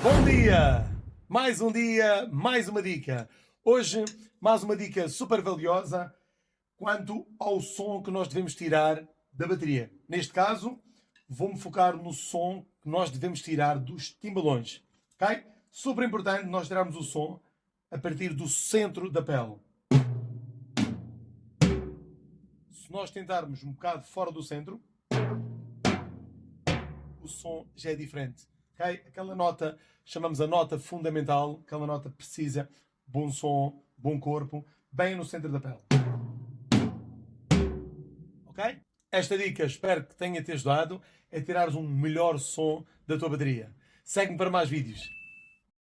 Bom dia! Mais um dia, mais uma dica. Hoje, mais uma dica super valiosa quanto ao som que nós devemos tirar da bateria. Neste caso, vou-me focar no som que nós devemos tirar dos timbalões. Ok? Super importante nós tirarmos o som a partir do centro da pele. Se nós tentarmos um bocado fora do centro, o som já é diferente. Okay? Aquela nota, chamamos a nota fundamental, aquela nota precisa, bom som, bom corpo, bem no centro da pele. Ok? Esta dica, espero que tenha-te ajudado a tirares um melhor som da tua bateria. Segue-me para mais vídeos.